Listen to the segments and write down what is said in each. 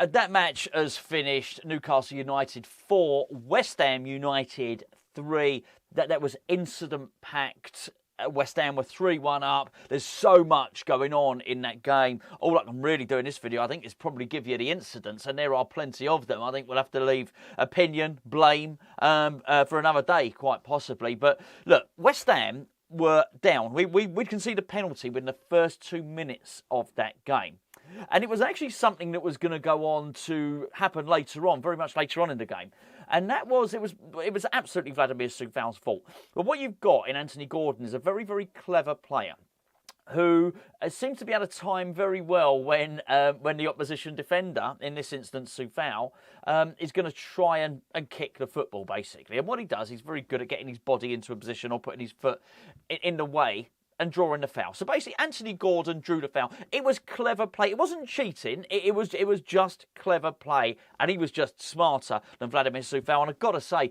That match has finished. Newcastle United 4, West Ham United 3. That was incident-packed. West Ham were 3-1 up. There's so much going on in that game. All I can really do in this video, I think, is probably give you the incidents, and there are plenty of them. I think we'll have to leave opinion, blame for another day, quite possibly. But look, West Ham were down. We'd conceded a penalty within the first 2 minutes of that game. And it was actually something that was going to go on to happen later on, very much later on in the game. And it was absolutely Vladimir Coufal's fault. But what you've got in Anthony Gordon is a very, very clever player who seems to be able to time very well when the opposition defender, in this instance Coufal, is going to try and kick the football, basically. And what he does, he's very good at getting his body into a position or putting his foot in the way and drawing the foul. So basically, Anthony Gordon drew the foul. It was clever play. It wasn't cheating. It was just clever play, and he was just smarter than Vladimir Coufal. And I've got to say,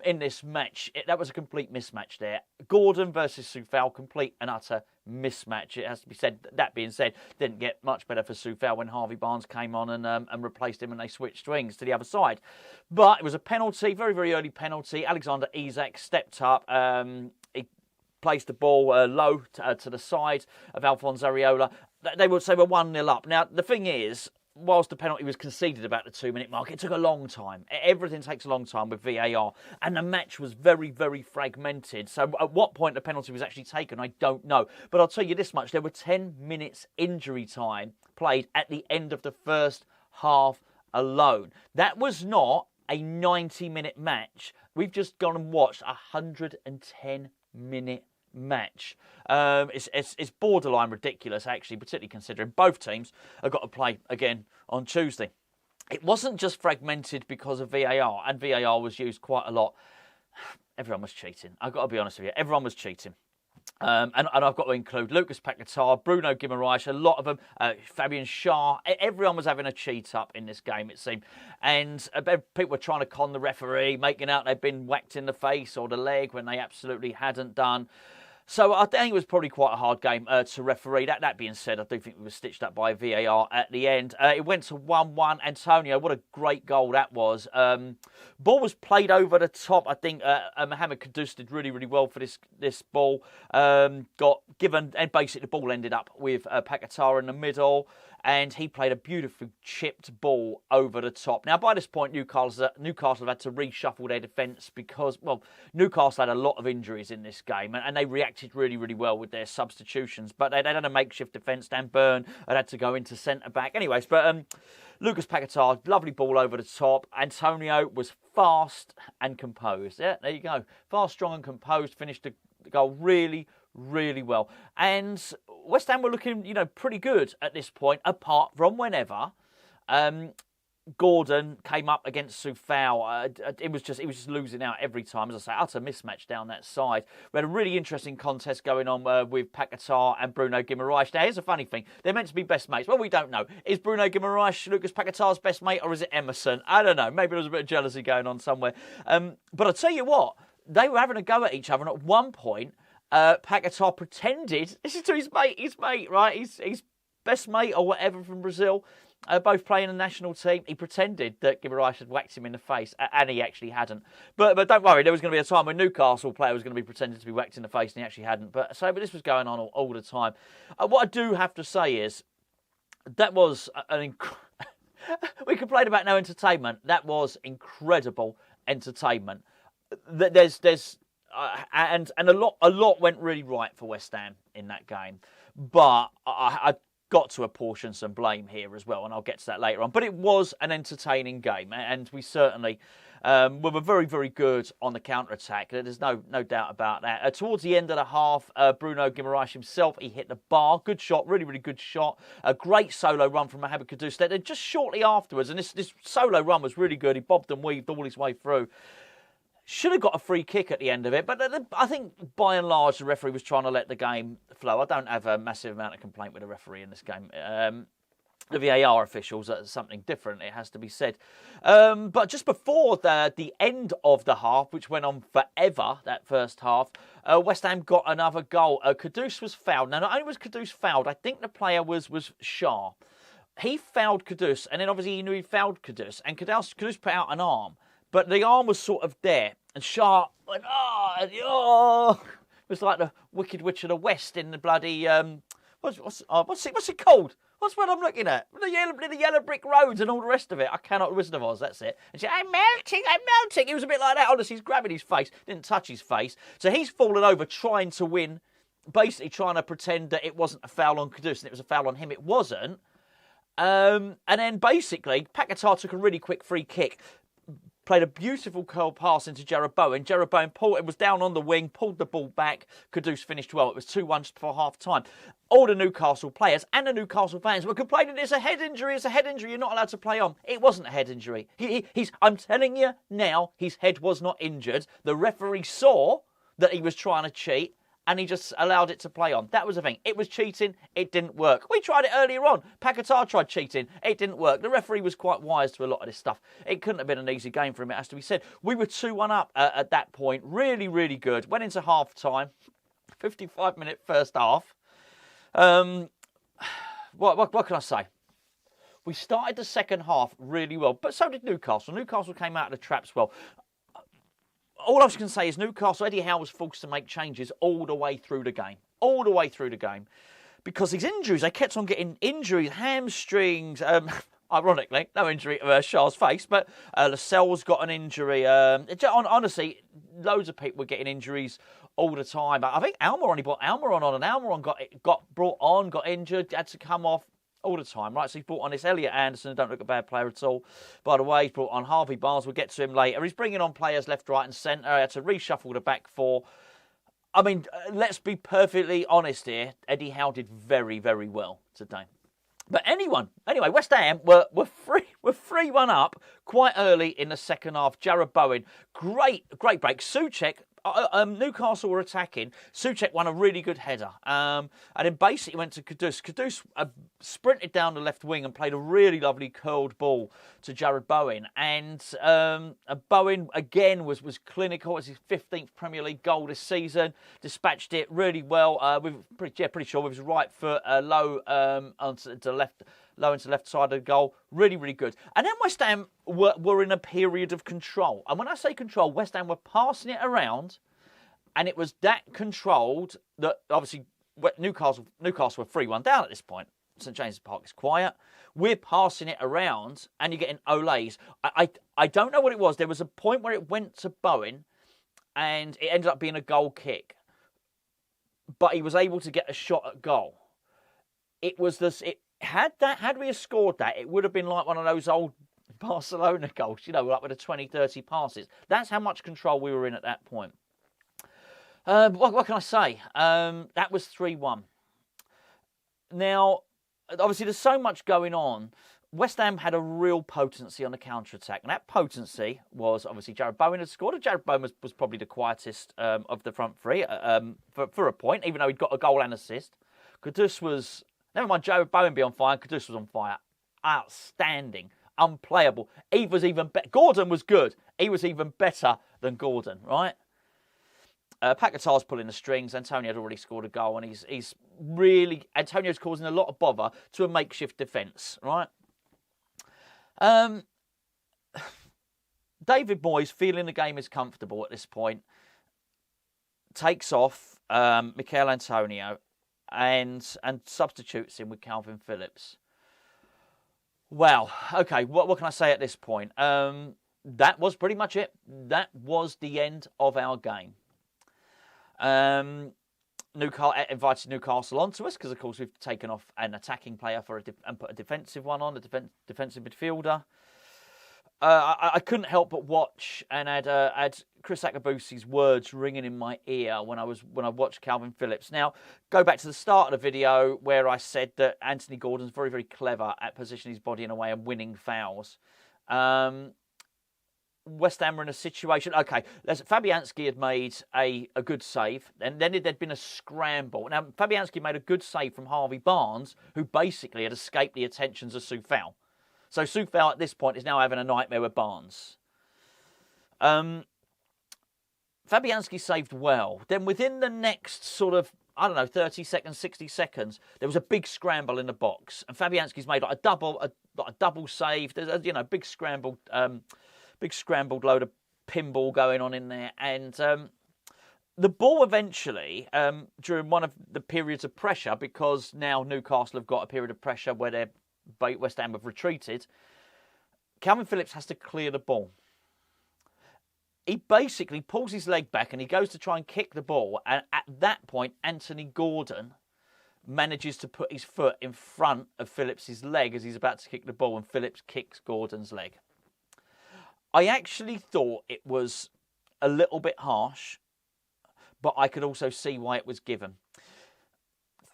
in this match, that was a complete mismatch there. Gordon versus Coufal, complete and utter mismatch. It has to be said. That being said, didn't get much better for Coufal when Harvey Barnes came on and replaced him, and they switched wings to the other side. But it was a penalty, very, very early penalty. Alexander Isak stepped up. Placed the ball low to the side of Alphonse Areola. They were 1-0 up. Now, the thing is, whilst the penalty was conceded about the 2-minute mark, it took a long time. Everything takes a long time with VAR. And the match was very, very fragmented. So at what point the penalty was actually taken, I don't know. But I'll tell you this much. There were 10 minutes injury time played at the end of the first half alone. That was not a 90-minute match. We've just gone and watched a 110-minute match. It's borderline ridiculous, actually, particularly considering both teams have got to play again on Tuesday. It wasn't just fragmented because of VAR, and VAR was used quite a lot. Everyone was cheating. I've got to be honest with you. Everyone was cheating. And I've got to include Lucas Paquetá, Bruno Guimaraes, a lot of them, Fabian Schär. Everyone was having a cheat up in this game, it seemed. And people were trying to con the referee, making out they'd been whacked in the face or the leg when they absolutely hadn't done. So I think it was probably quite a hard game to referee. That being said, I do think we were stitched up by VAR at the end. It went to 1-1. Antonio, what a great goal that was. Ball was played over the top. I think Mohamed Kudus did really, really well for this ball. Got given, and basically the ball ended up with Paquetá in the middle. And he played a beautifully chipped ball over the top. Now, by this point, Newcastle have had to reshuffle their defence because, well, Newcastle had a lot of injuries in this game, and they reacted really, really well with their substitutions. But they had a makeshift defence. Dan Burn had to go into centre-back. Anyways, but Lucas Paquetá, lovely ball over the top. Antonio was fast and composed. Yeah, there you go. Fast, strong and composed. Finished the goal really, really well. And West Ham were looking, pretty good at this point, apart from whenever Gordon came up against Coufal. He was just losing out every time. As I say, utter mismatch down that side. We had a really interesting contest going on with Paquetá and Bruno Guimaraes. Now, here's a funny thing. They're meant to be best mates. Well, we don't know. Is Bruno Guimaraes Lucas Paquetá's best mate, or is it Emerson? I don't know. Maybe there was a bit of jealousy going on somewhere. But I'll tell you what, they were having a go at each other, and at one point, Paquetá pretended, this is to his mate, right? His best mate or whatever from Brazil, both playing the national team. He pretended that Guimaraes had whacked him in the face, and he actually hadn't. But don't worry, there was going to be a time when Newcastle player was going to be pretending to be whacked in the face, and he actually hadn't. But this was going on all the time. What I do have to say is, that was we complained about no entertainment. That was incredible entertainment. And a lot went really right for West Ham in that game, but I got to apportion some blame here as well, and I'll get to that later on. But it was an entertaining game, and we certainly were very, very good on the counter-attack. There's no doubt about that. Towards the end of the half, Bruno Guimaraes himself, he hit the bar. Good shot, really, really good shot. A great solo run from Mohamed Kudus. And just shortly afterwards, and this solo run was really good. He bobbed and weaved all his way through. Should have got a free kick at the end of it, but I think by and large the referee was trying to let the game flow. I don't have a massive amount of complaint with the referee in this game. The VAR officials are something different, it has to be said. But just before the end of the half, which went on forever, that first half, West Ham got another goal. Kudus was fouled. Now, not only was Kudus fouled, I think the player was Schär. he fouled Kudus, and then obviously he knew he fouled Kudus, and Kudus put out an arm, but the arm was sort of there, and Sharp went, oh. It was like the Wicked Witch of the West in the bloody, what's it called? What's what I'm looking at? The yellow brick roads and all the rest of it. I cannot, Wizard of Oz, that's it. And she said, I'm melting. He was a bit like that. Honestly, he's grabbing his face, didn't touch his face. So he's fallen over trying to win, basically trying to pretend that it wasn't a foul on Kudus and it was a foul on him. It wasn't. And then basically, Paquetá took a really quick free kick. Played a beautiful curl pass into Jarrod Bowen. Jarrod Bowen was down on the wing, pulled the ball back. Kudus finished well. It was 2-1 just before half-time. All the Newcastle players and the Newcastle fans were complaining it's a head injury, you're not allowed to play on. It wasn't a head injury. I'm telling you now, his head was not injured. The referee saw that he was trying to cheat, and he just allowed it to play on. That was the thing. It was cheating. It didn't work. We tried it earlier on. Paquetá tried cheating. It didn't work. The referee was quite wise to a lot of this stuff. It couldn't have been an easy game for him, it has to be said. We were 2-1 up at that point. Really, really good. Went into half-time. 55-minute first half. What can I say? We started the second half really well, but so did Newcastle. Newcastle came out of the traps well. All I was going to say is Newcastle, Eddie Howe was forced to make changes all the way through the game. All the way through the game. Because these injuries, they kept on getting injuries, hamstrings. Ironically, no injury to Shah's face, but Lascelles got an injury. Honestly, loads of people were getting injuries all the time. I think Almiron brought Almiron on, and Almiron got brought on, got injured, had to come off all the time, right? So he's brought on this Elliot Anderson, who don't look a bad player at all. By the way, he's brought on Harvey Barnes. We'll get to him later. He's bringing on players left, right and centre. He had to reshuffle the back four. I mean, let's be perfectly honest here. Eddie Howe did very, very well today. But anyway, West Ham were 3-1 up quite early in the second half. Jarrod Bowen, great break. Souček, Newcastle were attacking. Souček won a really good header. And then basically went to Kudus. Kudus sprinted down the left wing and played a really lovely curled ball to Jarrod Bowen. And Bowen, again, was clinical. It's his 15th Premier League goal this season. Dispatched it really well. Pretty sure with his right foot low onto the left. Low into the left side of the goal. Really, really good. And then West Ham were in a period of control. And when I say control, West Ham were passing it around, and it was that controlled that obviously Newcastle were 3-1 down at this point. St James's Park is quiet. We're passing it around, and you're getting olays. I don't know what it was. There was a point where it went to Bowen, and it ended up being a goal kick. But he was able to get a shot at goal. It was this... Had we scored that, it would have been like one of those old Barcelona goals, like with the 20, 30 passes. That's how much control we were in at that point. What can I say? That was 3-1. Now, obviously, there's so much going on. West Ham had a real potency on the counter-attack, and that potency was obviously Jarrod Bowen had scored. Jarrod Bowen was probably the quietest of the front three for a point, even though he'd got a goal and assist. Kudus was... Never mind Jarrod Bowen be on fire, Kudus was on fire. Outstanding. Unplayable. Eve was even better. Gordon was good. He was even better than Gordon, right? Paquetá's pulling the strings. Antonio had already scored a goal, and he's really... Antonio's causing a lot of bother to a makeshift defence, right? David Moyes, feeling the game is comfortable at this point, takes off Mikel Antonio and substitutes him with Calvin Phillips. Well, okay, what can I say at this point? That was pretty much it. That was the end of our game. Newcastle invited Newcastle onto us because, of course, we've taken off an attacking player and put a defensive one on, a defensive midfielder. I couldn't help but watch and had Chris Akabusi's words ringing in my ear when I watched Calvin Phillips. Now, go back to the start of the video where I said that Anthony Gordon's very, very clever at positioning his body in a way and winning fouls. West Ham were in a situation... Okay, Fabianski had made a good save, and then there'd been a scramble. Now, Fabianski made a good save from Harvey Barnes, who basically had escaped the attentions of Soufal. So Soufal at this point is now having a nightmare with Barnes. Fabianski saved well. Then within the next sort of I don't know, 30 seconds, 60 seconds, there was a big scramble in the box, and Fabianski's made like a double save. There's a big scrambled load of pinball going on in there, and the ball eventually, during one of the periods of pressure, because now Newcastle have got a period of pressure where West Ham have retreated, Calvin Phillips has to clear the ball. He basically pulls his leg back and he goes to try and kick the ball. And at that point, Anthony Gordon manages to put his foot in front of Phillips' leg as he's about to kick the ball, and Phillips kicks Gordon's leg. I actually thought it was a little bit harsh, but I could also see why it was given.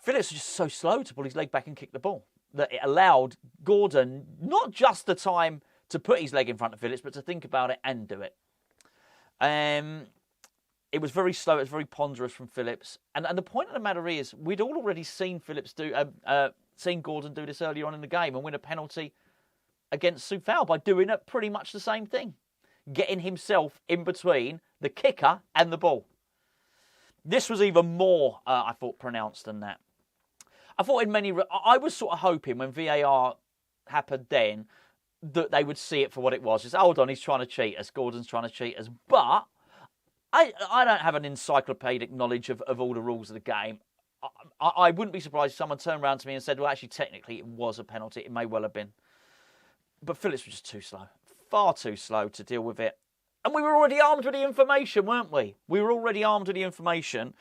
Phillips was just so slow to pull his leg back and kick the ball that it allowed Gordon not just the time to put his leg in front of Phillips, but to think about it and do it. It was very slow. It was very ponderous from Phillips. And the point of the matter is, we'd all already seen seen Gordon do this earlier on in the game and win a penalty against Soufal by doing pretty much the same thing, getting himself in between the kicker and the ball. This was even more, I thought, pronounced than that. I thought I was sort of hoping when VAR happened then that they would see it for what it was. Just, hold on, he's trying to cheat us. Gordon's trying to cheat us. But I don't have an encyclopedic knowledge of all the rules of the game. I wouldn't be surprised if someone turned around to me and said, well, actually, technically, it was a penalty. It may well have been. But Phillips was just too slow. Far too slow to deal with it. And we were already armed with the information, weren't we? We were already armed with the information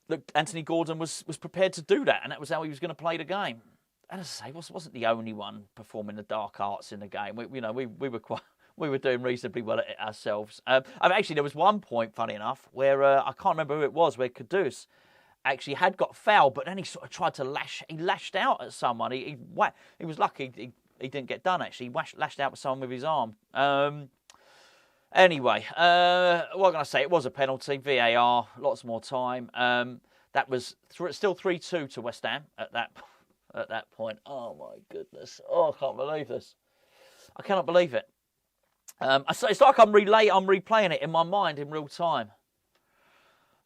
that Anthony Gordon was prepared to do that, and that was how he was going to play the game. And as I say, wasn't the only one performing the dark arts in the game. We were doing reasonably well at it ourselves. Actually, there was one point, funny enough, where I can't remember who it was, where Kudus actually had got fouled, but then he sort of tried to lashed out at someone. He was lucky he didn't get done. Actually, he lashed out with someone with his arm. Anyway, what can I say? It was a penalty. VAR, lots more time. That was still 3-2 to West Ham at that point. Oh my goodness! Oh, I can't believe this. I cannot believe it. It's like I'm replaying it in my mind in real time.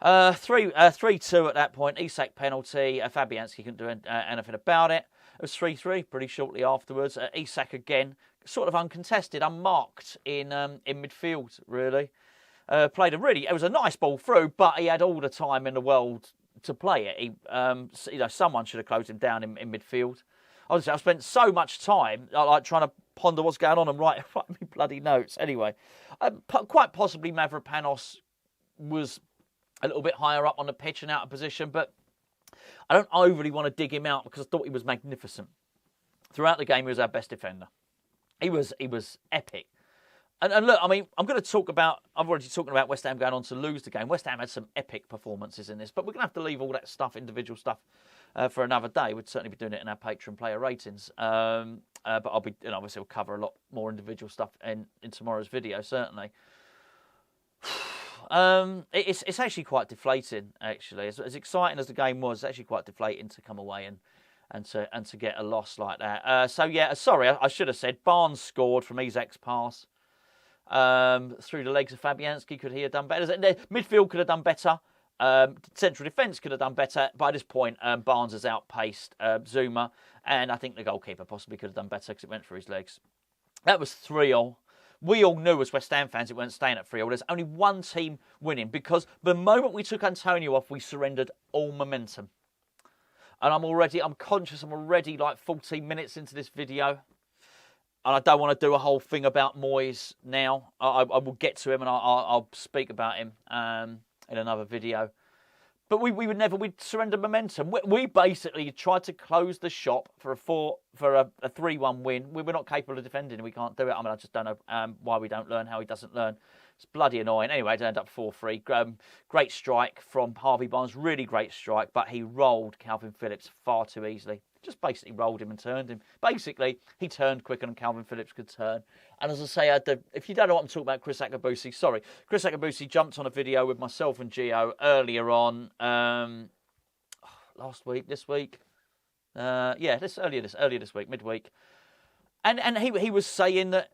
3-2 at that point. Isak penalty. Fabianski couldn't do anything about it. It was 3-3 pretty shortly afterwards. Isak again, sort of uncontested, unmarked in midfield. Really played it was a nice ball through, but he had all the time in the world to play it. Someone should have closed him down in midfield. Honestly, I've spent so much time trying to ponder what's going on and write me bloody notes. Anyway, quite possibly Mavropanos was a little bit higher up on the pitch and out of position, but I don't overly want to dig him out because I thought he was magnificent. Throughout the game, he was our best defender. He was epic. And look, I mean, I've already talked about West Ham going on to lose the game. West Ham had some epic performances in this, but we're going to have to leave all that stuff, individual stuff, for another day. We'd certainly be doing it in our Patreon player ratings. But obviously we'll cover a lot more individual stuff in tomorrow's video, certainly. It's actually quite deflating, actually. As exciting as the game was, it's actually quite deflating to come away and to get a loss like that. Sorry, I should have said Barnes scored from Isak's pass. Through the legs of Fabianski. Could he have done better? Midfield could have done better. Central defence could have done better. By this point, Barnes has outpaced Zuma, and I think the goalkeeper possibly could have done better because it went through his legs. That was 3-3. We all knew as West Ham fans it weren't staying at 3-3. There's only one team winning because the moment we took Antonio off, we surrendered all momentum. And I'm conscious I'm already like 14 minutes into this video. And I don't want to do a whole thing about Moyes now. I will get to him and I'll speak about him in another video. But we'd surrender momentum. We basically tried to close the shop for a 3-1 win. We were not capable of defending and we can't do it. I mean, I just don't know why we don't learn, how he doesn't learn. It's bloody annoying. Anyway, it ended up 4-3. Great strike from Harvey Barnes. Really great strike. But he rolled Calvin Phillips far too easily. Just basically rolled him and turned him. Basically, he turned quicker than Calvin Phillips could turn. And as I say, if you don't know what I'm talking about, Chris Akabusi, sorry. Chris Akabusi jumped on a video with myself and Gio earlier on, this week. Earlier this week, midweek. And he was saying that,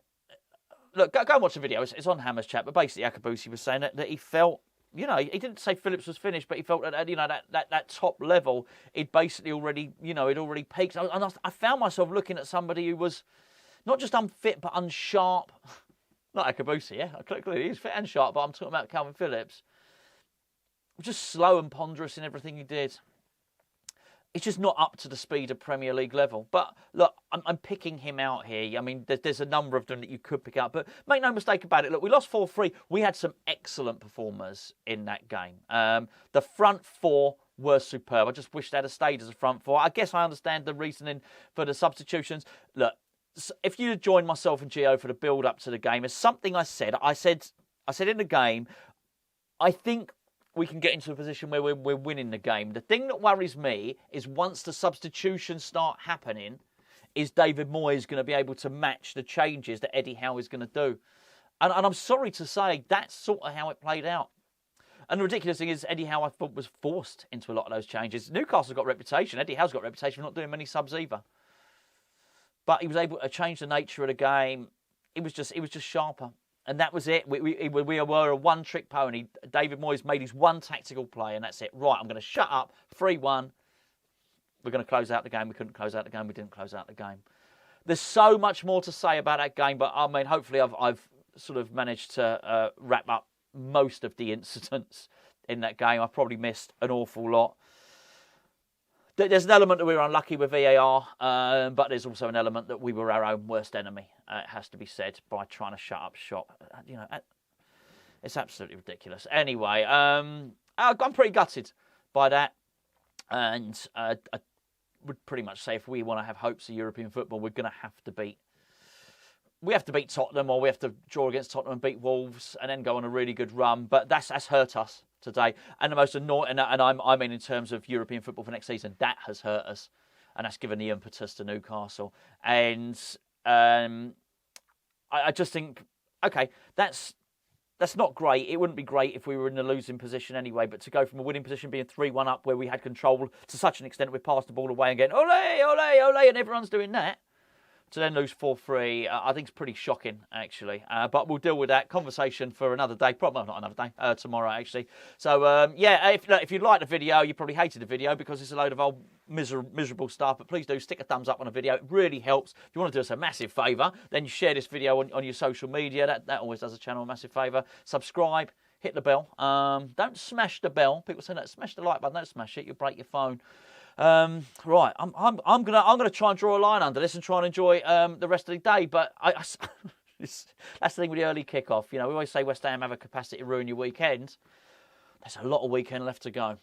look, go and watch the video. It's on Hammer's chat, but basically Akabusi was saying that he felt you know, he didn't say Phillips was finished, but he felt that, you know, that top level, he'd basically already, you know, he'd already peaked. And I found myself looking at somebody who was not just unfit, but unsharp. Not Akabusi, yeah. Clearly he's fit and sharp, but I'm talking about Calvin Phillips. Just slow and ponderous in everything he did. It's just not up to the speed of Premier League level. But look, I'm picking him out here. I mean, there's a number of them that you could pick out. But make no mistake about it. Look, we lost 4-3. We had some excellent performers in that game. The front four were superb. I just wish they'd have stayed as a front four. I guess I understand the reasoning for the substitutions. Look, if you had joined myself and Gio for the build-up to the game, as something I said in the game, I think we can get into a position where we're winning the game. The thing that worries me is once the substitutions start happening, is David Moyes going to be able to match the changes that Eddie Howe is going to do? And I'm sorry to say, that's sort of how it played out. And the ridiculous thing is, Eddie Howe, I thought, was forced into a lot of those changes. Newcastle's got a reputation. Eddie Howe's got a reputation for not doing many subs either. But he was able to change the nature of the game. It was just sharper. And that was it. We were a one-trick pony. David Moyes made his one tactical play, and that's it. Right, I'm going to shut up. 3-1. We're going to close out the game. We couldn't close out the game. We didn't close out the game. There's so much more to say about that game, but I mean, hopefully I've sort of managed to wrap up most of the incidents in that game. I probably missed an awful lot. There's an element that we were unlucky with VAR, but there's also an element that we were our own worst enemy, it has to be said, by trying to shut up shop. You know, it's absolutely ridiculous. Anyway, I'm pretty gutted by that, and I would pretty much say if we want to have hopes of European football, we're going to have to beat. We have to beat Tottenham, or we have to draw against Tottenham and beat Wolves, and then go on a really good run. But that's hurt us today. And the most annoying, and I mean in terms of European football for next season, that has hurt us, and that's given the impetus to Newcastle. And I just think, okay, that's not great. It wouldn't be great if we were in a losing position anyway, but to go from a winning position, being 3-1 up, where we had control to such an extent we passed the ball away and getting ole, ole, ole, and everyone's doing that, to then lose 4-3, I think it's pretty shocking, actually. But we'll deal with that. Conversation for another day. Probably not another day. Tomorrow, actually. So, yeah, if you liked the video, you probably hated the video because it's a load of old miserable stuff. But please do stick a thumbs up on the video. It really helps. If you want to do us a massive favour, then you share this video on your social media. That always does the channel a massive favour. Subscribe. Hit the bell. Don't smash the bell. People say that. Smash the like button. Don't smash it. You'll break your phone. Right, I'm gonna try and draw a line under this and try and enjoy the rest of the day. But that's the thing with the early kickoff. You know, we always say West Ham have a capacity to ruin your weekend. There's a lot of weekend left to go.